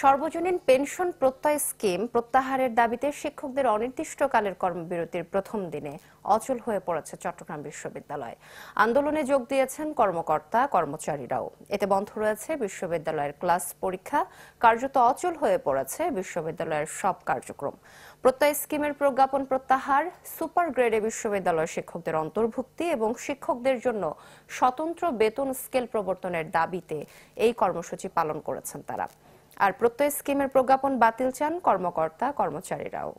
সর্বজনীন পেনশন প্রত্যয় স্কিম প্রত্যাহারের দাবিতে শিক্ষকদের অনির্দিষ্টকালের কর্মবিরতির প্রথম দিনে অচল হয়ে পড়েছে চট্টগ্রাম বিশ্ববিদ্যালয়। আন্দোলনে যোগ দিয়েছেন কর্মকর্তা কর্মচারীরাও। এতে বন্ধ রয়েছে বিশ্ববিদ্যালয়ের ক্লাস পরীক্ষা, কার্যত অচল হয়ে পড়েছে বিশ্ববিদ্যালয়ের সব কার্যক্রম। প্রত্যয় স্কিমের প্রজ্ঞাপন প্রত্যাহার, সুপার গ্রেডে বিশ্ববিদ্যালয়ের শিক্ষকদের অন্তর্ভুক্তি এবং শিক্ষকদের জন্য স্বতন্ত্র বেতন স্কেল প্রবর্তনের দাবিতে এই কর্মসূচি পালন করেছেন তারা। আর প্রত্যয় স্কিমের প্রজ্ঞাপন বাতিল চান কর্মকর্তা কর্মচারীরাও।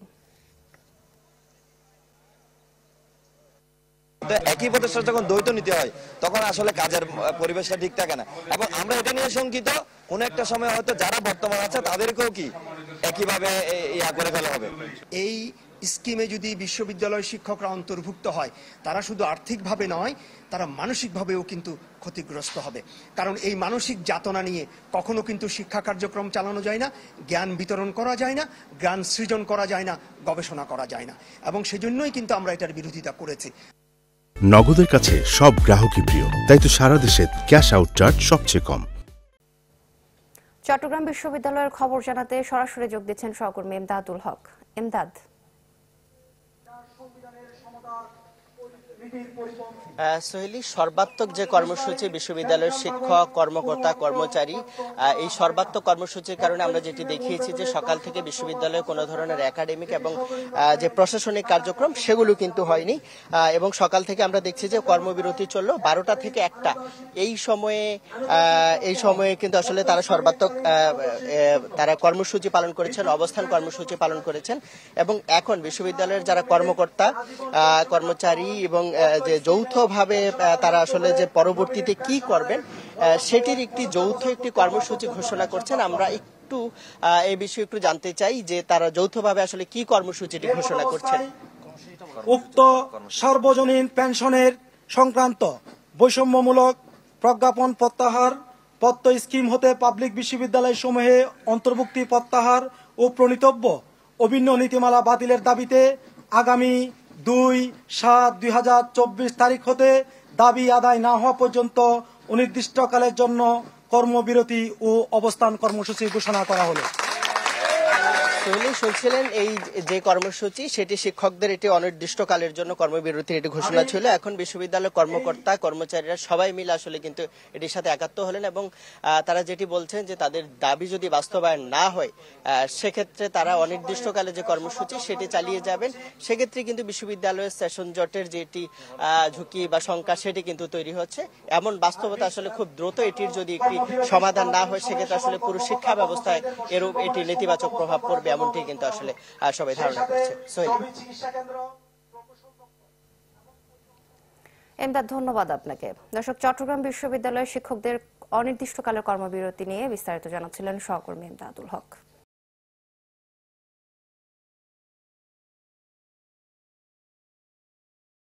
একই প্রতিষ্ঠান যখন দ্বৈত নীতি হয় তখন আসলে কাজের পরিবেশটা ঠিক থাকে না, এবং আমরা এটা নিয়ে শঙ্কিত কোন একটা সময় হয়তো যারা বর্তমান আছে তাদেরকেও কি একইভাবে ইয়া করে ফেলা হবে। এই স্কিমে যদি বিশ্ববিদ্যালয় শিক্ষকরা অন্তর্ভুক্ত হয়, তারা শুধু আর্থিকভাবে নয়, তারা মানসিকভাবেও কিন্তু ক্ষতিগ্রস্ত হবে। কারণ এই মানসিক যাতনা নিয়ে কখনো কিন্তু শিক্ষা কার্যক্রম চালানো যায় না, জ্ঞান বিতরণ করা যায় না, জ্ঞান সৃজন করা যায় না, গবেষণা করা যায় না, এবং সেজন্যই কিন্তু আমরা এটার বিরোধিতা করেছি। নগদের কাছে সব গ্রাহকই প্রিয়, তাই তো সারা দেশে ক্যাশ আউট চার্জ সবচেয়ে কম। চট্টগ্রাম বিশ্ববিদ্যালয়ের খবর জানাতে সরাসরি যোগ দিচ্ছেন সহকর্মী এমদাদুল হক। এমদাদ। সোহেলি, সর্বাত্মক যে কর্মসূচি বিশ্ববিদ্যালয়ের শিক্ষক কর্মকর্তা কর্মচারী, এই সর্বাত্মক কর্মসূচির কারণে আমরা যেটি দেখিয়েছি যে সকাল থেকে বিশ্ববিদ্যালয়ে কোনো ধরনের একাডেমিক এবং যে প্রশাসনিক কার্যক্রম সেগুলো কিন্তু হয়নি, এবং সকাল থেকে আমরা দেখছি যে কর্মবিরতি চললো 12টা থেকে 1টা। এই সময়ে কিন্তু আসলে তারা সর্বাত্মক তারা কর্মসূচি পালন করেছেন, অবস্থান কর্মসূচি পালন করেছেন, এবং এখন বিশ্ববিদ্যালয়ের যারা কর্মকর্তা কর্মচারী এবং যে যৌথভাবে তারা আসলে যে পরবর্তীতে কি করবেন সেটির একটি যৌথ একটি কর্মসূচি ঘোষণা করছেন। আমরা একটু এই বিষয়ে একটু জানতে চাই যে তারা যৌথভাবে আসলে কি কর্মসূচিটি ঘোষণা করছেন। উক্ত সর্বজনীন পেনশনের সংক্রান্ত বৈষম্যমূলক প্রজ্ঞাপন প্রত্যাহার, প্রত্যয় স্কিম হতে পাবলিক বিশ্ববিদ্যালয় সমূহে অন্তর্ভুক্তি প্রত্যাহার ও প্রণীতব্য অভিন্ন নীতিমালা বাতিলের দাবিতে আগামী 2/7/2024 তারিখ হতে দাবি আদায় না হওয়া পর্যন্ত অনির্দিষ্টকালের জন্য কর্মবিরতি ও অবস্থান কর্মসূচি ঘোষণা করা হলো। শুনছিলেন এই যে কর্মসূচি সেটি শিক্ষকদের এটি অনির্দিষ্টকালের জন্য কর্মবিরতির এটি ঘোষণা ছিল। এখন বিশ্ববিদ্যালয়ের কর্মকর্তা কর্মচারীরা সবাই মিলে আসলে কিন্তু এটির সাথে একাত্ম হলেন, এবং তারা যেটি বলছেন যে তাদের দাবি যদি বাস্তবায়ন না হয় সেক্ষেত্রে তারা অনির্দিষ্টকালে যে কর্মসূচি সেটি চালিয়ে যাবেন। সেক্ষেত্রে কিন্তু বিশ্ববিদ্যালয়ের সেশন জটের যেটি ঝুঁকি বা শঙ্কা সেটি কিন্তু তৈরি হচ্ছে। এমন বাস্তবতা আসলে খুব দ্রুত এটির যদি একটি সমাধান না হয় সেক্ষেত্রে আসলে পুরো শিক্ষা ব্যবস্থায় এটি নেতিবাচক প্রভাব পড়বে, এমনটি কিন্তু আসলে সবাই ধারণা করছে। এমদাদ, ধন্যবাদ আপনাকে। দর্শক, চট্টগ্রাম বিশ্ববিদ্যালয়ের শিক্ষকদের অনির্দিষ্টকালের কর্মবিরতি নিয়ে বিস্তারিত জানাচ্ছিলেন সহকর্মী এমদাদুল হক।